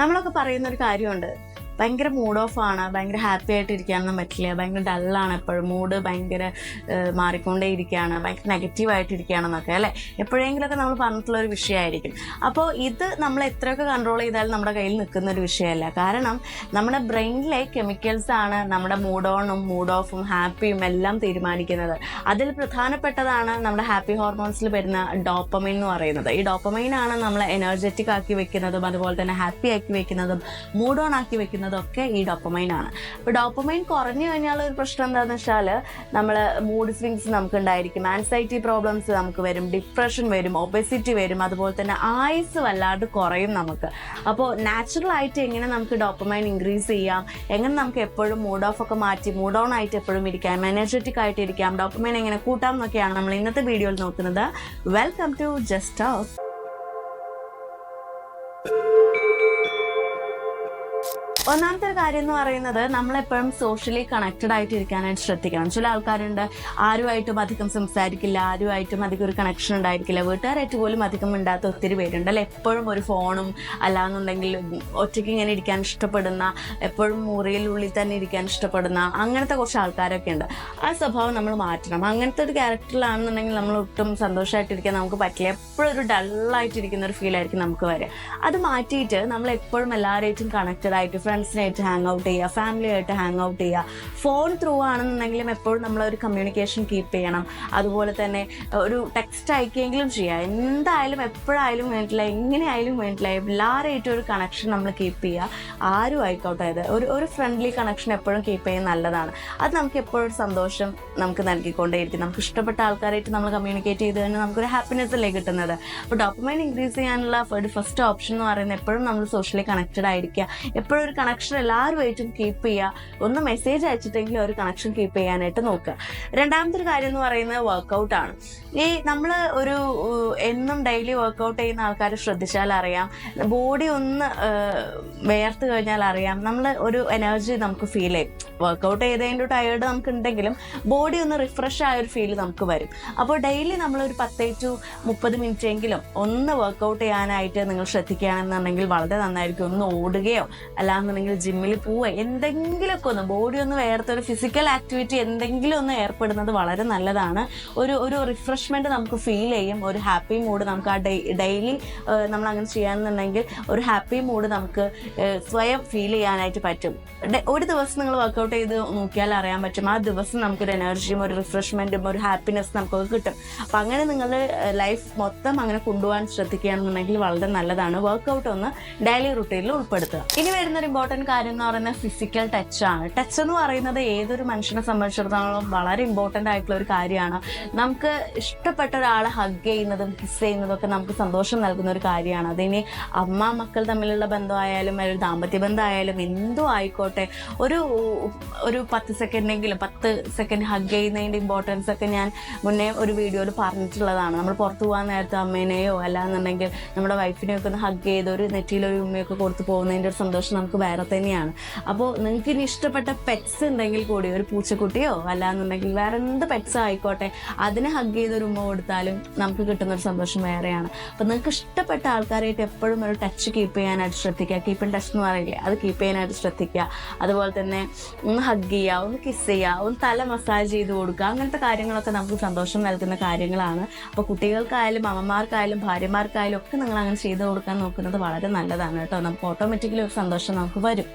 നമ്മളൊക്കെ പറയുന്നൊരു കാര്യമുണ്ട്, ഭയങ്കര മൂഡ് ഓഫ് ആണ്, ഭയങ്കര ഹാപ്പി ആയിട്ട് ഇരിക്കാനൊന്നും പറ്റില്ല, ഭയങ്കര ഡള്ളാണ്, എപ്പോഴും മൂഡ് ഭയങ്കര മാറിക്കൊണ്ടേ ഇരിക്കുകയാണ്, ഭയങ്കര നെഗറ്റീവായിട്ട് ഇരിക്കുകയാണെന്നൊക്കെ അല്ലേ എപ്പോഴെങ്കിലുമൊക്കെ നമ്മൾ പറഞ്ഞിട്ടുള്ളൊരു വിഷയമായിരിക്കും. അപ്പോൾ ഇത് നമ്മൾ എത്രയൊക്കെ കൺട്രോൾ ചെയ്താലും നമ്മുടെ കയ്യിൽ നിൽക്കുന്ന ഒരു വിഷയമല്ല. കാരണം നമ്മുടെ ബ്രെയിനിലെ കെമിക്കൽസാണ് നമ്മുടെ മൂഡ് ഓണും മൂഡ് ഓഫും ഹാപ്പിയും എല്ലാം തീരുമാനിക്കുന്നത്. അതിൽ പ്രധാനപ്പെട്ടതാണ് നമ്മുടെ ഹാപ്പി ഹോർമോൺസിൽ വരുന്ന ഡോപ്പമൈൻ എന്ന് പറയുന്നത്. ഈ ഡോപ്പമൈനാണ് നമ്മളെ എനർജറ്റിക് ആക്കി വെക്കുന്നതും അതുപോലെ തന്നെ ഹാപ്പി ആക്കി വെക്കുന്നതും മൂഡ് ഓൺ ആക്കി വെക്കുന്നതും ഒക്കെ ഈ ഡോപ്പമൈനാണ്. അപ്പോൾ ഡോപ്പമൈൻ കുറഞ്ഞു കഴിഞ്ഞാൽ ഒരു പ്രശ്നം എന്താണെന്ന് വെച്ചാൽ നമ്മൾ മൂഡ് സ്വിങ്സ് നമുക്ക് ഉണ്ടായിരിക്കും, ആൻസൈറ്റി പ്രോബ്ലംസ് നമുക്ക് വരും, ഡിപ്രഷൻ വരും, ഒബെസിറ്റി വരും, അതുപോലെ തന്നെ ആയുസ് വല്ലാണ്ട് കുറയും നമുക്ക്. അപ്പോൾ നാച്ചുറലായിട്ട് എങ്ങനെ നമുക്ക് ഡോപ്പമൈൻ ഇൻക്രീസ് ചെയ്യാം, എങ്ങനെ നമുക്ക് എപ്പോഴും മൂഡ് ഓഫ് ഒക്കെ മാറ്റി മൂഡ് ഓൺ ആയിട്ട് എപ്പോഴും ഇരിക്കാം, എനർജറ്റിക് ആയിട്ട് ഇരിക്കാം, ഡോപ്പമൈൻ എങ്ങനെ കൂട്ടാം എന്നൊക്കെയാണ് നമ്മൾ ഇന്നത്തെ വീഡിയോയിൽ നോക്കുന്നത്. Welcome to just talk. ഒന്നാമത്തെ ഒരു കാര്യം എന്ന് പറയുന്നത്, നമ്മളെപ്പോഴും സോഷ്യലി കണക്റ്റഡ് ആയിട്ട് ഇരിക്കാനായിട്ട് ശ്രദ്ധിക്കണം. ചില ആൾക്കാരുണ്ട് ആരുമായിട്ടും അധികം സംസാരിക്കില്ല, ആരുമായിട്ടും അധികം ഒരു കണക്ഷൻ ഉണ്ടായിരിക്കില്ല, വീട്ടുകാരായിട്ട് പോലും അധികം ഉണ്ടാത്ത ഒത്തിരി പേരുണ്ട് അല്ലെ. എപ്പോഴും ഒരു ഫോണും അല്ലാന്നുണ്ടെങ്കിൽ ഒറ്റയ്ക്ക് ഇങ്ങനെ ഇരിക്കാൻ ഇഷ്ടപ്പെടുന്ന, എപ്പോഴും മുറിയിലുള്ളിൽ തന്നെ ഇരിക്കാൻ ഇഷ്ടപ്പെടുന്ന അങ്ങനത്തെ കുറച്ച് ആൾക്കാരൊക്കെ ഉണ്ട്. ആ സ്വഭാവം നമ്മൾ മാറ്റണം. അങ്ങനത്തെ ഒരു ക്യാരക്ടറിലാണെന്നുണ്ടെങ്കിൽ നമ്മൾ ഒട്ടും സന്തോഷമായിട്ടിരിക്കാൻ നമുക്ക് പറ്റില്ല. എപ്പോഴും ഒരു ഡള്ളായിട്ടിരിക്കുന്ന ഒരു ഫീൽ ആയിരിക്കും നമുക്ക് വരിക. അത് മാറ്റിയിട്ട് നമ്മൾ എപ്പോഴും എല്ലാവരായിട്ടും കണക്റ്റഡ് ആയിട്ട് ഫ്രണ്ട്സിനായിട്ട് ഹാങ് ഔട്ട് ചെയ്യുക, ഫാമിലിയായിട്ട് ഹാങ് ഔട്ട് ചെയ്യുക. ഫോൺ ത്രൂ ആണെന്നുണ്ടെങ്കിലും എപ്പോഴും നമ്മളൊരു കമ്മ്യൂണിക്കേഷൻ കീപ്പ് ചെയ്യണം. അതുപോലെ തന്നെ ഒരു ടെക്സ്റ്റ് അയക്കുകയെങ്കിലും ചെയ്യുക. എന്തായാലും എപ്പോഴായാലും വേണ്ടില്ല, എങ്ങനെയായാലും വേണ്ടില്ല, എല്ലാവരായിട്ടും ഒരു കണക്ഷൻ നമ്മൾ കീപ്പ് ചെയ്യുക. ആരും ആയിക്കോട്ടെ, ഒരു ഫ്രണ്ട്ലി കണക്ഷൻ എപ്പോഴും കീപ്പ് ചെയ്യുന്നത് നല്ലതാണ്. അത് നമുക്ക് എപ്പോഴും സന്തോഷം നമുക്ക് നൽകിക്കൊണ്ടേയിരിക്കും. നമുക്ക് ഇഷ്ടപ്പെട്ട ആൾക്കാരായിട്ട് നമ്മൾ കമ്മ്യൂണിക്കേറ്റ് ചെയ്ത് കഴിഞ്ഞാൽ നമുക്കൊരു ഹാപ്പിനെസ് അല്ലേ കിട്ടുന്നത്. അപ്പോൾ ഡോപ്പമൈൻ ഇൻക്രീസ് ചെയ്യാനുള്ള ഒരു ഫസ്റ്റ് ഓപ്ഷൻ എന്ന് പറയുന്നത് എപ്പോഴും നമ്മൾ സോഷ്യലി കണക്റ്റഡ് ആയിരിക്കുക. എപ്പോഴും ഒരു കണക്ഷൻ എല്ലാവരുമായിട്ടും കീപ്പ് ചെയ്യുക. ഒന്ന് മെസ്സേജ് അയച്ചിട്ടെങ്കിലും ഒരു കണക്ഷൻ കീപ്പ് ചെയ്യാനായിട്ട് നോക്കുക. രണ്ടാമത്തെ ഒരു കാര്യം എന്ന് പറയുന്നത് വർക്കൗട്ടാണ്. ഈ നമ്മൾ ഒരു എന്നും ഡെയിലി വർക്കൗട്ട് ചെയ്യുന്ന ആൾക്കാർ ശ്രദ്ധിച്ചാൽ അറിയാം, ബോഡി ഒന്ന് വേർത്ത് കഴിഞ്ഞാൽ അറിയാം, നമ്മൾ ഒരു എനർജി നമുക്ക് ഫീൽ ചെയ്യും. വർക്കൗട്ട് ചെയ്തതിൻ്റെ ടയേർഡ് നമുക്ക് ഉണ്ടെങ്കിലും ബോഡി ഒന്ന് റിഫ്രഷ് ആയ ഒരു ഫീൽ നമുക്ക് വരും. അപ്പോൾ ഡെയിലി നമ്മളൊരു 10 to 30 മിനിറ്റ് എങ്കിലും ഒന്ന് വർക്കൗട്ട് ചെയ്യാനായിട്ട് നിങ്ങൾ ശ്രദ്ധിക്കുകയാണെന്നുണ്ടെങ്കിൽ വളരെ നന്നായിരിക്കും. ഒന്ന് ഓടുകയോ അല്ലാന്നുണ്ടെങ്കിൽ ജിമ്മിൽ പോവുക, എന്തെങ്കിലുമൊക്കെ ഒന്ന് ബോഡി ഒന്ന് വേർത്തൊരു ഫിസിക്കൽ ആക്ടിവിറ്റി എന്തെങ്കിലും ഒന്ന് ഏർപ്പെടുന്നത് വളരെ നല്ലതാണ്. ഒരു റിഫ്രഷ്മെൻറ്റ് നമുക്ക് ഫീൽ ചെയ്യും. ഒരു ഹാപ്പി മൂഡ് നമുക്ക് ആ ഡെയിലി നമ്മൾ അങ്ങനെ ചെയ്യാമെന്നുണ്ടെങ്കിൽ ഒരു ഹാപ്പി മൂഡ് നമുക്ക് സ്വയം ഫീൽ ചെയ്യാനായിട്ട് പറ്റും. ഒരു ദിവസം നിങ്ങൾ വർക്കൗട്ട് ചെയ്ത് നോക്കിയാൽ അറിയാൻ പറ്റും, ആ ദിവസം നമുക്കൊരു എനർജിയും ഒരു റിഫ്രഷ്മെൻറ്റും ഒരു ഹാപ്പിനെസ് നമുക്കൊക്കെ കിട്ടും. അപ്പം അങ്ങനെ നിങ്ങൾ ലൈഫ് മൊത്തം അങ്ങനെ കൊണ്ടുപോകാൻ ശ്രദ്ധിക്കുകയാണെന്നുണ്ടെങ്കിൽ വളരെ നല്ലതാണ്. വർക്കൗട്ട് ഒന്ന് ഡെയിലി റുട്ടീനിൽ ഉൾപ്പെടുത്തുക. ഇനി വരുന്നൊരു ഇമ്പോർട്ടൻറ്റ് കാര്യം എന്ന് പറയുന്നത് ഫിസിക്കൽ ടച്ചാണ്. ടച്ച് എന്ന് പറയുന്നത് ഏതൊരു മനുഷ്യനെ സംബന്ധിച്ചിടത്തോളം വളരെ ഇമ്പോർട്ടൻ്റ് ആയിട്ടുള്ള ഒരു കാര്യമാണ്. നമുക്ക് ഇഷ്ടപ്പെട്ട ഒരാളെ ഹഗ് ചെയ്യുന്നതും കിസ് ചെയ്യുന്നതും ഒക്കെ നമുക്ക് സന്തോഷം നൽകുന്ന ഒരു കാര്യമാണ്. അതിനി അമ്മ മക്കൾ തമ്മിലുള്ള ബന്ധമായാലും ഒരു ദാമ്പത്യ ബന്ധമായാലും എന്തോ ആയിക്കോട്ടെ, ഒരു 10 സെക്കൻഡ് ഹഗ് ചെയ്യുന്നതിൻ്റെ ഇമ്പോർട്ടൻസ് ഒക്കെ ഞാൻ മുന്നേ ഒരു വീഡിയോയിൽ പറഞ്ഞിട്ടുള്ളതാണ്. നമ്മൾ പുറത്ത് പോകാൻ നേരത്തെ അമ്മേനെയോ അല്ലാന്നുണ്ടെങ്കിൽ നമ്മുടെ വൈഫിനെയോ ഒക്കെ ഒന്ന് ഹഗ് ചെയ്ത് ഒരു നെറ്റിയിലൊരു ഉമ്മയൊക്കെ കൊടുത്ത് പോകുന്നതിൻ്റെ ഒരു സന്തോഷം നമുക്ക് വേറെ തന്നെയാണ്. അപ്പോൾ നിങ്ങൾക്ക് ഇനി ഇഷ്ടപ്പെട്ട പെറ്റ്സ് ഉണ്ടെങ്കിൽ കൂടി, ഒരു പൂച്ചക്കുട്ടിയോ അല്ലാന്നുണ്ടെങ്കിൽ വേറെ എന്ത് പെറ്റ്സ് ആയിക്കോട്ടെ, അതിനെ ഹഗ് ചെയ്തൊരു ഉമ്മ കൊടുത്താലും നമുക്ക് കിട്ടുന്നൊരു സന്തോഷം വേറെയാണ്. അപ്പോൾ നിങ്ങൾക്ക് ഇഷ്ടപ്പെട്ട ആൾക്കാരായിട്ട് എപ്പോഴും ഒരു ടച്ച് കീപ്പ് ചെയ്യാനായിട്ട് ശ്രദ്ധിക്കുക. കീപ്പ് ഇൻ ടച്ച് എന്ന് പറയില്ലേ, അത് കീപ്പ് ചെയ്യാനായിട്ട് ശ്രദ്ധിക്കുക. അതുപോലെ തന്നെ ഒന്ന് ഹഗ് ചെയ്യുക, ഒന്ന് കിസ് ചെയ്യുക, ഒന്ന് തല മസാജ് ചെയ്ത് കൊടുക്കുക. അങ്ങനത്തെ കാര്യങ്ങളൊക്കെ നമുക്ക് സന്തോഷം നൽകുന്ന കാര്യങ്ങളാണ്. അപ്പോൾ കുട്ടികൾക്കായാലും അമ്മമാർക്കായാലും ഭാര്യമാർക്കായാലും ഒക്കെ നിങ്ങൾ അങ്ങനെ ചെയ്ത് കൊടുക്കാൻ നോക്കുന്നത് വളരെ നല്ലതാണ് കേട്ടോ. നമുക്ക് ഓട്ടോമാറ്റിക്കലി ഒരു സന്തോഷം നമുക്ക് വരും.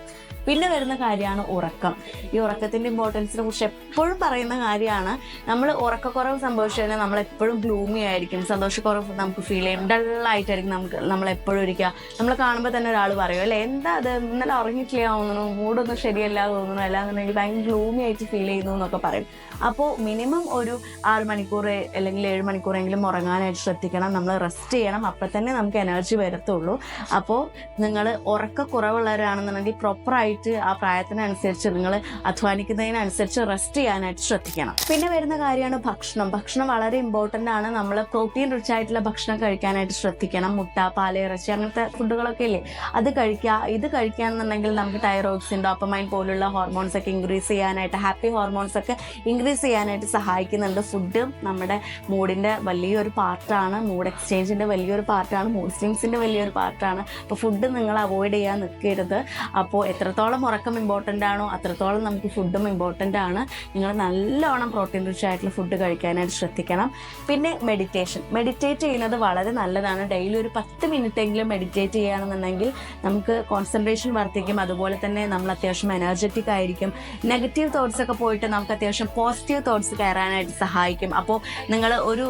പിന്നെ വരുന്ന കാര്യമാണ് ഉറക്കം. ഈ ഉറക്കത്തിൻ്റെ ഇമ്പോർട്ടൻസിനെ കുറിച്ച് എപ്പോഴും പറയുന്ന കാര്യമാണ്. നമ്മൾ ഉറക്കക്കുറവ് സംഭവിച്ചു കഴിഞ്ഞാൽ നമ്മളെപ്പോഴും ഗ്ലൂമി ആയിരിക്കും, സന്തോഷക്കുറവ് നമുക്ക് ഫീൽ ചെയ്യും, ഡള്ളായിട്ടായിരിക്കും നമ്മളെപ്പോഴും ഇരിക്കുക. നമ്മൾ കാണുമ്പോൾ തന്നെ ഒരാൾ പറയും അല്ലേ, എന്താ അത് ഇന്നലെ ഉറങ്ങിയിട്ടില്ല തോന്നുന്നു, മൂഡൊന്നും ശരിയല്ല തോന്നുന്നു, അല്ലാന്നുണ്ടെങ്കിൽ ഭയങ്കര ഗ്ലൂമി ആയിട്ട് ഫീൽ ചെയ്യുന്നു എന്നൊക്കെ പറയും. അപ്പോൾ മിനിമം ഒരു 6 മണിക്കൂർ അല്ലെങ്കിൽ 7 മണിക്കൂറെങ്കിലും ഉറങ്ങാനായിട്ട് ശ്രദ്ധിക്കണം. നമ്മൾ റെസ്റ്റ് ചെയ്യണം, അപ്പം തന്നെ നമുക്ക് എനർജി വരത്തുള്ളൂ. അപ്പോൾ നിങ്ങൾ ഉറക്കക്കുറവുള്ളവരാണെന്ന് ചെയ്യുകയാണെന്നുണ്ടെങ്കിൽ പ്രോപ്പറായിട്ട് ആ പ്രായത്തിനനുസരിച്ച് നിങ്ങൾ അധ്വാനിക്കുന്നതിനനുസരിച്ച് റെസ്റ്റ് ചെയ്യാനായിട്ട് ശ്രദ്ധിക്കണം. പിന്നെ വരുന്ന കാര്യമാണ് ഭക്ഷണം വളരെ ഇമ്പോർട്ടൻ്റ് ആണ്. നമ്മൾ പ്രോട്ടീൻ റിച്ച് ആയിട്ടുള്ള ഭക്ഷണം കഴിക്കാനായിട്ട് ശ്രദ്ധിക്കണം. മുട്ട, പാല്, ഇറച്ചി അങ്ങനത്തെ ഫുഡുകളൊക്കെ ഇല്ലേ, അത് കഴിക്കുക. ഇത് കഴിക്കുകയാണെന്നുണ്ടെങ്കിൽ നമുക്ക് തൈറോയ്ഡ്, ഡോപ്പമൈൻ പോലുള്ള ഹോർമോൺസ് ഒക്കെ ഇൻക്രീസ് ചെയ്യാനായിട്ട്, ഹാപ്പി ഹോർമോൺസ് ഒക്കെ ഇൻക്രീസ് ചെയ്യാനായിട്ട് സഹായിക്കുന്നുണ്ട്. ഫുഡ് നമ്മുടെ മൂഡിൻ്റെ വലിയൊരു പാർട്ടാണ്, മൂഡ് എക്സ്ചേഞ്ചിൻ്റെ വലിയൊരു പാർട്ടാണ്, മൂഡ് സ്വിങ്സിൻ്റെ വലിയൊരു പാർട്ടാണ്. അപ്പോൾ ഫുഡ് നിങ്ങൾ അവോയ്ഡ് ചെയ്യാൻ നിൽക്കരുത്. അപ്പോൾ എത്രത്തോളം ഉറക്കം ഇമ്പോർട്ടൻ്റ് ആണോ അത്രത്തോളം നമുക്ക് ഫുഡും ഇമ്പോർട്ടൻ്റ് ആണ്. നിങ്ങൾ നല്ലോണം പ്രോട്ടീൻ റിച്ച് ആയിട്ടുള്ള ഫുഡ് കഴിക്കാനായിട്ട് ശ്രദ്ധിക്കണം. പിന്നെ മെഡിറ്റേറ്റ് ചെയ്യുന്നത് വളരെ നല്ലതാണ്. ഡെയിലി ഒരു 10 മിനിറ്റെങ്കിലും മെഡിറ്റേറ്റ് ചെയ്യുകയാണെന്നുണ്ടെങ്കിൽ നമുക്ക് കോൺസെൻട്രേഷൻ വർദ്ധിക്കും. അതുപോലെ തന്നെ നമ്മൾ അത്യാവശ്യം എനർജറ്റിക് ആയിരിക്കും. നെഗറ്റീവ് തോട്ട്സ് ഒക്കെ പോയിട്ട് നമുക്ക് അത്യാവശ്യം പോസിറ്റീവ് തോട്ട്സ് കയറാനായിട്ട് സഹായിക്കും. അപ്പോൾ നിങ്ങൾ ഒരു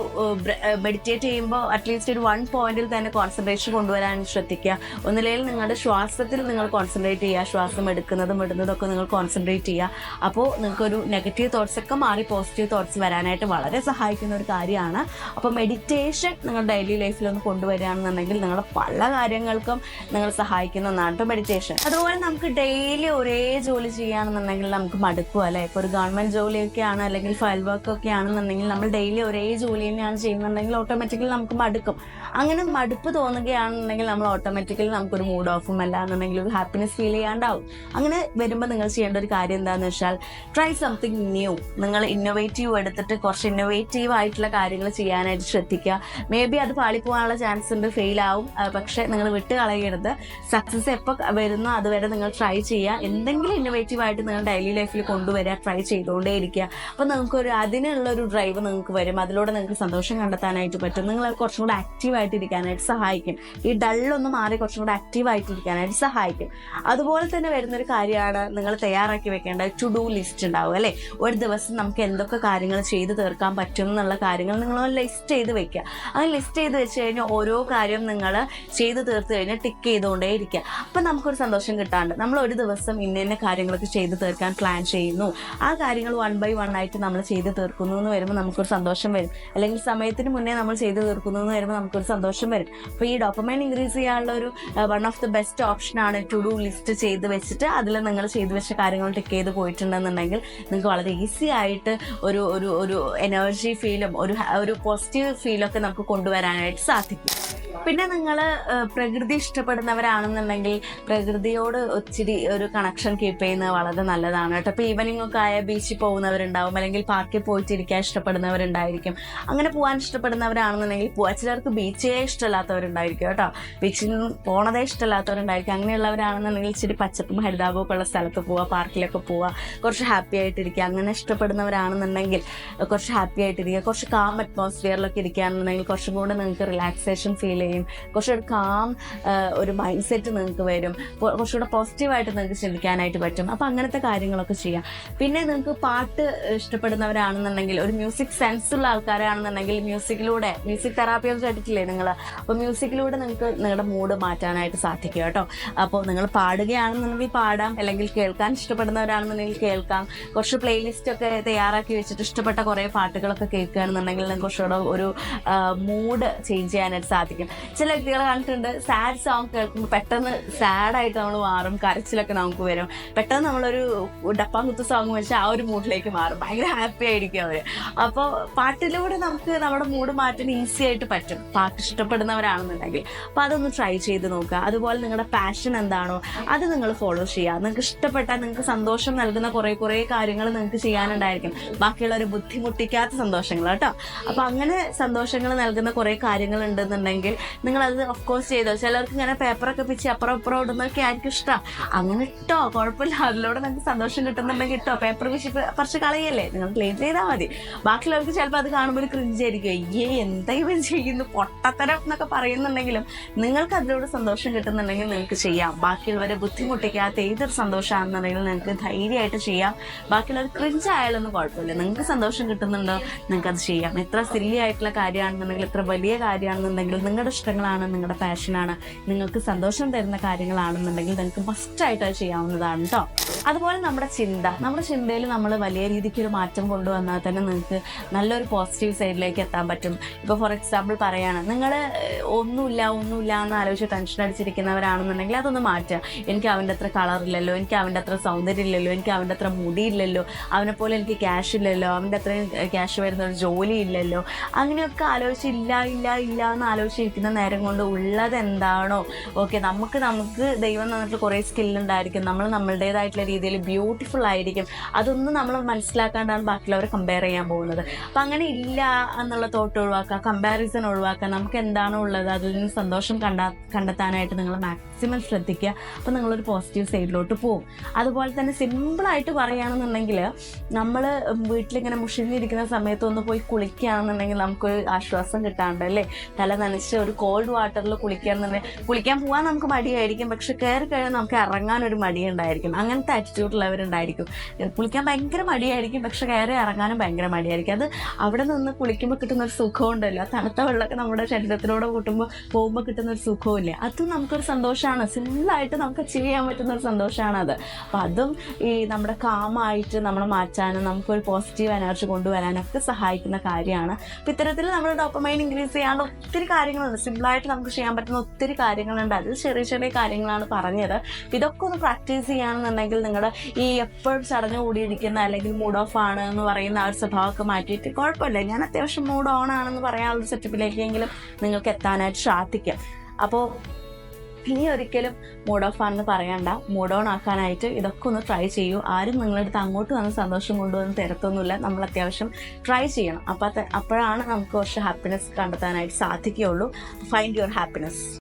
മെഡിറ്റേറ്റ് ചെയ്യുമ്പോൾ അറ്റ്ലീസ്റ്റ് ഒരു 1 പോയിന്റിൽ തന്നെ കോൺസെൻട്രേഷൻ കൊണ്ടുവരാൻ ശ്രദ്ധിക്കുക. ഒന്നില്ലെങ്കിൽ നിങ്ങളുടെ ശ്വാസത്തിൽ നിങ്ങൾ കോൺസെൻട്രേറ്റ് ചെയ്യുക, ശ്വാസം എടുക്കുന്നതും വിടുന്നതൊക്കെ നിങ്ങൾ കോൺസെൻട്രേറ്റ് ചെയ്യുക. അപ്പോൾ നിങ്ങൾക്കൊരു നെഗറ്റീവ് തോട്ട്സ് ഒക്കെ മാറി പോസിറ്റീവ് തോട്ട്സ് വരാനായിട്ട് വളരെ സഹായിക്കുന്ന ഒരു കാര്യമാണ്. അപ്പോൾ മെഡിറ്റേഷൻ നിങ്ങൾ ഡെയിലി ലൈഫിൽ ഒന്ന് കൊണ്ടുവരികയാണെന്നുണ്ടെങ്കിൽ നിങ്ങളുടെ പല കാര്യങ്ങൾക്കും നിങ്ങൾ സഹായിക്കുന്ന ഒന്നാണ് മെഡിറ്റേഷൻ. അതുപോലെ നമുക്ക് ഡെയിലി ഒരേ ജോലി ചെയ്യുകയാണെന്നുണ്ടെങ്കിൽ നമുക്ക് മടുക്കും അല്ലേ. ഇപ്പോൾ ഒരു ഗവൺമെൻറ് ജോലിയൊക്കെയാണ് അല്ലെങ്കിൽ ഫയൽ വർക്ക് ഒക്കെ ആണെന്നുണ്ടെങ്കിൽ നമ്മൾ ഡെയിലി ഒരേ ജോലി തന്നെയാണ് ചെയ്യുന്നുണ്ടെങ്കിൽ ഓട്ടോമാറ്റിക്കലി നമുക്ക് മടുക്കും. അങ്ങനെ മടുപ്പ് തോന്നുകയാണെന്നുണ്ടെങ്കിൽ നമ്മൾ ഓട്ടോമാറ്റിക്കലി നമുക്കൊരു മൂഡ് ഓഫും അല്ല എന്നുണ്ടെങ്കിൽ ഒരു ഹാപ്പിനെസ് ഫീൽ ചെയ്യാണ്ടാവും. അങ്ങനെ വരുമ്പോൾ നിങ്ങൾ ചെയ്യേണ്ട ഒരു കാര്യം എന്താണെന്ന് വെച്ചാൽ ട്രൈ സംതിങ് ന്യൂ. നിങ്ങൾ ഇന്നോവേറ്റീവ് എടുത്തിട്ട് കുറച്ച് ഇന്നോവേറ്റീവ് ആയിട്ടുള്ള കാര്യങ്ങൾ ചെയ്യാനായിട്ട് ശ്രദ്ധിക്കുക. മേ ബി അത് പാളിപ്പോകാനുള്ള ചാൻസ് ഉണ്ട്, ഫെയിലാവും. പക്ഷേ നിങ്ങൾ വിട്ട് കളയരുത്. സക്സസ് എപ്പോൾ വരുന്നോ അതുവരെ നിങ്ങൾ ട്രൈ ചെയ്യുക. എന്തെങ്കിലും ഇന്നോവേറ്റീവായിട്ട് നിങ്ങൾ ഡെയിലി ലൈഫിൽ കൊണ്ടുവരിക, ട്രൈ ചെയ്തുകൊണ്ടേ ഇരിക്കുക. അപ്പോൾ നിങ്ങൾക്കൊരു അതിനുള്ളൊരു ഡ്രൈവ് നിങ്ങൾക്ക് വരും. അതിലൂടെ നിങ്ങൾക്ക് സന്തോഷം കണ്ടെത്താനായിട്ട് പറ്റും. നിങ്ങൾ കുറച്ചും കൂടെ ആക്റ്റീവായിട്ടിരിക്കാനായിട്ട് സഹായിക്കും. ഈ ഡള്ളൊന്ന് മാറി കുറച്ചും കൂടെ ആക്റ്റീവായിട്ടിരിക്കാനായിട്ട് സഹായിക്കും. അതുപോലെ തന്നെ വരുന്നൊരു കാര്യമാണ് നിങ്ങൾ തയ്യാറാക്കി വെക്കേണ്ട ടു ഡു ലിസ്റ്റ് ഉണ്ടാവും അല്ലേ. ഒരു ദിവസം നമുക്ക് എന്തൊക്കെ കാര്യങ്ങൾ ചെയ്ത് തീർക്കാൻ പറ്റും എന്നുള്ള കാര്യങ്ങൾ നിങ്ങൾ ലിസ്റ്റ് ചെയ്ത് വെക്കുക. അങ്ങനെ ലിസ്റ്റ് ചെയ്ത് വെച്ച് കഴിഞ്ഞാൽ ഓരോ കാര്യം നിങ്ങൾ ചെയ്ത് തീർത്ത് കഴിഞ്ഞാൽ ടിക്ക് ചെയ്തുകൊണ്ടേ ഇരിക്കുക. അപ്പം നമുക്കൊരു സന്തോഷം കിട്ടാണ്ട് നമ്മൾ ഒരു ദിവസം ഇന്ന കാര്യങ്ങളൊക്കെ ചെയ്ത് തീർക്കാൻ പ്ലാൻ ചെയ്യുന്നു. ആ കാര്യങ്ങൾ 1 by 1 ആയിട്ട് നമ്മൾ ചെയ്ത് തീർക്കുന്നു എന്ന് വരുമ്പോൾ നമുക്കൊരു സന്തോഷം വരും. അല്ലെങ്കിൽ സമയത്തിന് മുന്നേ നമ്മൾ ചെയ്ത് തീർക്കുന്നു എന്ന് വരുമ്പോൾ നമുക്കൊരു സന്തോഷം വരും. അപ്പോൾ ഈ ഡോപ്പമൈൻ ഇൻക്രീസ് ചെയ്യാനുള്ള ഒരു വൺ ഓഫ് ദി ബെസ്റ്റ് ഓപ്ഷനാണ് ടു ഡു ലിസ്റ്റ് ചെയ്ത് വെച്ചിട്ട് അതിൽ നിങ്ങൾ ചെയ്ത് വെച്ച കാര്യങ്ങൾ ടിക്ക് ചെയ്ത് പോയിട്ടുണ്ടെന്നുണ്ടെങ്കിൽ നിങ്ങൾക്ക് വളരെ ഈസി ആയിട്ട് ഒരു ഒരു ഒരു എനർജി ഫീലും ഒരു പോസിറ്റീവ് ഫീലൊക്കെ നമുക്ക് കൊണ്ടുവരാനായിട്ട് സാധിക്കും. പിന്നെ നിങ്ങൾ പ്രകൃതി ഇഷ്ടപ്പെടുന്നവരാണെന്നുണ്ടെങ്കിൽ പ്രകൃതിയോട് ഒത്തിരി ഒരു കണക്ഷൻ കീപ്പ് ചെയ്യുന്നത് വളരെ നല്ലതാണ് കേട്ടോ. ഇപ്പോൾ ഈവനിങ് ഒക്കെ ആയ ബീച്ചിൽ പോകുന്നവരുണ്ടാവും, അല്ലെങ്കിൽ പാർക്കിൽ പോയിട്ട് ഇരിക്കാൻ ഇഷ്ടപ്പെടുന്നവരുണ്ടായിരിക്കും. അങ്ങനെ പോകാൻ ഇഷ്ടപ്പെടുന്നവരാണെന്നുണ്ടെങ്കിൽ ചിലർക്ക് ബീച്ചേ ഇഷ്ടമില്ലാത്തവരുണ്ടായിരിക്കും കേട്ടോ. ബീച്ചിൽ പോണതേ ഇഷ്ടമില്ലാത്തവരുണ്ടായിരിക്കും. അങ്ങനെയുള്ളവരാണെന്നുണ്ടെങ്കിൽ ഇച്ചിരി പച്ചപ്പും ഹരിതാപവും ഒക്കെ ഉള്ള സ്ഥലത്ത് പോവുക, പാർക്കിലൊക്കെ പോവുക, കുറച്ച് ഹാപ്പി ആയിട്ടിരിക്കുക. അങ്ങനെ ഇഷ്ടപ്പെടുന്നവരാണെന്നുണ്ടെങ്കിൽ കുറച്ച് ഹാപ്പി ആയിട്ടിരിക്കുക, കുറച്ച് കാം അറ്റ്മോസ്ഫിയറിലൊക്കെ ഇരിക്കുകയാണെന്നുണ്ടെങ്കിൽ കുറച്ചും കൂടെ നിങ്ങൾക്ക് റിലാക്സേഷൻ ഫീൽ ചെയ്യും. കുറച്ചുകൂടെ കാം ഒരു മൈൻഡ് സെറ്റ് നിങ്ങൾക്ക് വരും. കുറച്ചുകൂടെ പോസിറ്റീവായിട്ട് നിങ്ങൾക്ക് ചിന്തിക്കാനായിട്ട് പറ്റും. അപ്പോൾ അങ്ങനത്തെ കാര്യങ്ങളൊക്കെ ചെയ്യാം. പിന്നെ നിങ്ങൾക്ക് പാട്ട് ഇഷ്ടപ്പെടുന്നവരാണെന്നുണ്ടെങ്കിൽ, ഒരു മ്യൂസിക് സെൻസ് ഉള്ള ആൾക്കാരാണെന്നുണ്ടെങ്കിൽ മ്യൂസിക് തെറാപ്പി ഒക്കെ കേട്ടിട്ടില്ലേ നിങ്ങൾ? അപ്പോൾ മ്യൂസിക്കിലൂടെ നിങ്ങൾക്ക് നിങ്ങളുടെ മൂഡ് മാറ്റാനായിട്ട് സാധിക്കും കേട്ടോ. അപ്പോൾ നിങ്ങൾ പാടുകയാണെന്നുണ്ടെങ്കിൽ പാടാം, അല്ലെങ്കിൽ കേൾക്കാൻ ഇഷ്ടപ്പെടുന്നവരാണെന്നുണ്ടെങ്കിൽ കേൾക്കാം. കുറച്ച് പ്ലേലിസ്റ്റൊക്കെ തയ്യാറാക്കി വെച്ചിട്ട് ഇഷ്ടപ്പെട്ട കുറേ പാട്ടുകളൊക്കെ കേൾക്കുകയാണെന്നുണ്ടെങ്കിൽ നിങ്ങൾക്ക് കുറച്ചുകൂടെ ഒരു മൂഡ് ചേഞ്ച് ചെയ്യാനായിട്ട് സാധിക്കും. ചില വ്യക്തികളെ കണ്ടിട്ടുണ്ട്, സാഡ് സോങ് കേൾക്കുമ്പോൾ പെട്ടെന്ന് സാഡായിട്ട് നമ്മൾ മാറും, കരച്ചിലൊക്കെ നമുക്ക് വരും. പെട്ടെന്ന് നമ്മളൊരു ഡപ്പാങ്കുത്ത് സോങ് വെച്ചാൽ ആ ഒരു മൂഡിലേക്ക് മാറും, ഭയങ്കര ഹാപ്പി ആയിരിക്കും അവർ. അപ്പോൾ പാട്ടിലൂടെ നമുക്ക് നമ്മുടെ മൂഡ് മാറ്റാൻ ഈസി ആയിട്ട് പറ്റും, പാട്ട് ഇഷ്ടപ്പെടുന്നവരാണെന്നുണ്ടെങ്കിൽ. അപ്പോൾ അതൊന്ന് ട്രൈ ചെയ്ത് നോക്കുക. അതുപോലെ നിങ്ങളുടെ പാഷൻ എന്താണോ അത് നിങ്ങൾ ഫോളോ ചെയ്യുക. നിങ്ങൾക്ക് ഇഷ്ടപ്പെട്ടാൽ നിങ്ങൾക്ക് സന്തോഷം നൽകുന്ന കുറേ കാര്യങ്ങൾ നിങ്ങൾക്ക് ചെയ്യാനുണ്ടായിരിക്കും, ബാക്കിയുള്ളവർ ബുദ്ധിമുട്ടിക്കാത്ത സന്തോഷങ്ങൾ കേട്ടോ. അപ്പോൾ അങ്ങനെ സന്തോഷങ്ങൾ നൽകുന്ന കുറേ കാര്യങ്ങൾ ഉണ്ടെന്നുണ്ടെങ്കിൽ നിങ്ങളത് ഓഫ്കോഴ്സ് ചെയ്തോ. ചിലർക്ക് ഇങ്ങനെ പേപ്പറൊക്കെ പിച്ച് അപ്പുറം ഇടുന്നതൊക്കെ ആയിരിക്കും ഇഷ്ടം. അങ്ങനെ ഇട്ടോ, കുഴപ്പമില്ല. അതിലൂടെ നിങ്ങൾക്ക് സന്തോഷം കിട്ടുന്നുണ്ടെങ്കിൽ ഇട്ടോ. പേപ്പർ പിച്ച് കുറച്ച് കളയല്ലേ, നിങ്ങൾ ക്ലീൻ ചെയ്താൽ മതി. ബാക്കിയുള്ളവർക്ക് ചിലപ്പോൾ അത് കാണുമ്പോൾ ഒരു ക്രിഞ്ചായിരിക്കും, എന്താ ഇവൻ ചെയ്യുന്നു പൊട്ടത്തരം എന്നൊക്കെ പറയുന്നുണ്ടെങ്കിലും നിങ്ങൾക്ക് അതിലൂടെ സന്തോഷം കിട്ടുന്നുണ്ടെങ്കിൽ നിങ്ങൾക്ക് ചെയ്യാം. ബാക്കിയുള്ളവരെ ബുദ്ധിമുട്ടിക്കാത്ത ഏതൊരു സന്തോഷമാണെന്നുണ്ടെങ്കിൽ നിങ്ങൾക്ക് ധൈര്യമായിട്ട് ചെയ്യാം. ബാക്കിയുള്ളവർ ക്രിഞ്ചായാലൊന്നും കുഴപ്പമില്ല, നിങ്ങൾക്ക് സന്തോഷം കിട്ടുന്നുണ്ടോ നിങ്ങൾക്കത് ചെയ്യാം. എത്ര സില്ലി ആയിട്ടുള്ള കാര്യമാണെന്നുണ്ടെങ്കിൽ, എത്ര വലിയ കാര്യമാണെന്നുണ്ടെങ്കിൽ നിങ്ങളുടെ ഇഷ്ടങ്ങളാണ്, നിങ്ങളുടെ പാഷനാണ്, നിങ്ങൾക്ക് സന്തോഷം തരുന്ന കാര്യങ്ങളാണെന്നുണ്ടെങ്കിൽ നിങ്ങൾക്ക് മസ്റ്റായിട്ട് അത് ചെയ്യാവുന്നതാണ് കേട്ടോ. അതുപോലെ നമ്മുടെ ചിന്തയിൽ നമ്മൾ വലിയ രീതിക്ക് ഒരു മാറ്റം കൊണ്ടുവന്നാൽ തന്നെ നിങ്ങൾക്ക് നല്ലൊരു പോസിറ്റീവ് സൈഡിലേക്ക് എത്താൻ പറ്റും. ഇപ്പോൾ ഫോർ എക്സാമ്പിൾ പറയുകയാണ്, നിങ്ങൾ ഒന്നുമില്ല എന്ന് ആലോചിച്ച് ടെൻഷൻ അടിച്ചിരിക്കുന്നവരാണെന്നുണ്ടെങ്കിൽ അതൊന്ന് മാറ്റുക. എനിക്ക് അവൻ്റെ അത്ര കളറില്ലല്ലോ, എനിക്ക് അവൻ്റെ അത്ര സൗന്ദര്യം ഇല്ലല്ലോ, എനിക്ക് അവൻ്റെ അത്ര മുടിയില്ലല്ലോ, അവനെ പോലെ എനിക്ക് ക്യാഷ് ഇല്ലല്ലോ, അവൻ്റെ അത്രയും ക്യാഷ് വരുന്ന ഒരു ജോലി ഇല്ലല്ലോ, അങ്ങനെയൊക്കെ ആലോചിച്ച് ഇല്ല എന്ന് ആലോചിച്ചിരിക്കുന്ന നേരം കൊണ്ട് ഉള്ളത് എന്താണോ, ഓക്കെ, നമുക്ക് ദൈവം തന്നിട്ട് കുറേ സ്കില്ലുണ്ടായിരിക്കും, നമ്മൾ നമ്മളുടേതായിട്ടുള്ള രീതിയിൽ ബ്യൂട്ടിഫുൾ ആയിരിക്കും, അതൊന്നും നമ്മൾ മനസ്സിലാക്കാണ്ടാണ് ബാക്കിയുള്ളവരെ കമ്പയർ ചെയ്യാൻ പോകുന്നത്. അപ്പം അങ്ങനെ ഇല്ല എന്നുള്ള തോട്ട് ഒഴിവാക്കുക, കമ്പാരിസൺ ഒഴിവാക്കുക, നമുക്ക് എന്താണോ ഉള്ളത് അതിൽ നിന്ന് സന്തോഷം കണ്ടെത്താനായിട്ട് നിങ്ങൾ മാക്സിമം ശ്രദ്ധിക്കുക. അപ്പം നിങ്ങളൊരു പോസിറ്റീവ് സൈഡിലോട്ട് പോകും. അതുപോലെ തന്നെ സിമ്പിളായിട്ട് പറയുകയാണെന്നുണ്ടെങ്കിൽ നമ്മൾ വീട്ടിലിങ്ങനെ മുഷിഞ്ഞിരിക്കുന്ന സമയത്ത് ഒന്ന് പോയി കുളിക്കുകയാണെന്നുണ്ടെങ്കിൽ നമുക്കൊരു ആശ്വാസം കിട്ടാണ്ട് അല്ലേ. തല നനച്ച് ഒരു കോൾഡ് വാട്ടറിൽ കുളിക്കുകയാണെന്നുണ്ടെങ്കിൽ കുളിക്കാൻ പോകാൻ നമുക്ക് മടിയായിരിക്കും, പക്ഷെ കയറി കഴിഞ്ഞാൽ നമുക്ക് ഇറങ്ങാനൊരു മടിയുണ്ടായിരിക്കും. അങ്ങനത്തെ ആറ്റിറ്റ്യൂഡുള്ളവരുണ്ടായിരിക്കും. കുളിക്കാൻ ഭയങ്കര മടിയായിരിക്കും, പക്ഷെ കയറി ഇറങ്ങാനും ഭയങ്കര മടിയായിരിക്കും. അത് അവിടെ നിന്ന് കുളിക്കുമ്പോൾ കിട്ടുന്നൊരു സുഖമുണ്ടല്ലോ, തണുത്ത വെള്ളമൊക്കെ നമ്മുടെ ശരീരത്തിലൂടെ പോകുമ്പോൾ കിട്ടുന്നൊരു സുഖമില്ലേ, അതും നമുക്കൊരു സന്തോഷമാണ്. സിമ്പിളായിട്ട് നമുക്ക് അച്ചീവ് ചെയ്യാൻ പറ്റുന്നൊരു സന്തോഷമാണ് അത്. അപ്പം അതും ഈ നമ്മുടെ കാമായിട്ട് നമ്മൾ മാറ്റാനും നമുക്കൊരു പോസിറ്റീവ് എനർജി കൊണ്ടുവരാനൊക്കെ സഹായിക്കുന്ന കാര്യമാണ്. അപ്പം ഇത്തരത്തിൽ നമ്മുടെ ഡോപ്പമൈൻ ഇൻക്രീസ് ചെയ്യാനുള്ള ഒത്തിരി കാര്യങ്ങളുണ്ട്. സിമ്പിളായിട്ട് നമുക്ക് ചെയ്യാൻ പറ്റുന്ന ഒത്തിരി കാര്യങ്ങളുണ്ട്. അത് ചെറിയ ചെറിയ കാര്യങ്ങളാണ് പറഞ്ഞത്. ഇതൊക്കെ ഒന്ന് പ്രാക്ടീസ് ചെയ്യുകയാണെന്നുണ്ടെങ്കിൽ നിങ്ങളുടെ ഈ എപ്പോഴും ചടഞ്ഞു കൂടിയിരിക്കുന്ന അല്ലെങ്കിൽ മൂഡ് ഓഫ് ആണ് എന്ന് പറയുന്ന ആ ഒരു സ്വഭാവമൊക്കെ മാറ്റിയിട്ട് കുഴപ്പമില്ല, ഞാൻ അത്യാവശ്യം മൂഡ് ഓൺ ആണെന്ന് പറയാനുള്ള സെറ്റപ്പിലേക്കെങ്കിലും നിങ്ങൾക്ക് എത്താനായിട്ട് സാധിക്കും. അപ്പോൾ ഇനി ഒരിക്കലും മൂഡ് ഓഫ് ആണെന്ന് പറയണ്ട, മൂഡ് ഓൺ ആക്കാനായിട്ട് ഇതൊക്കെ ഒന്ന് ട്രൈ ചെയ്യൂ. ആരും നിങ്ങളുടെ അടുത്ത് അങ്ങോട്ട് വന്ന് സന്തോഷം കൊണ്ടുവന്ന് തരത്തൊന്നുമില്ല, നമ്മൾ അത്യാവശ്യം ട്രൈ ചെയ്യണം. അപ്പോഴാണ് നമുക്ക് കുറച്ച് ഹാപ്പിനെസ് കണ്ടെത്താനായിട്ട് സാധിക്കുകയുള്ളൂ. Find your happiness.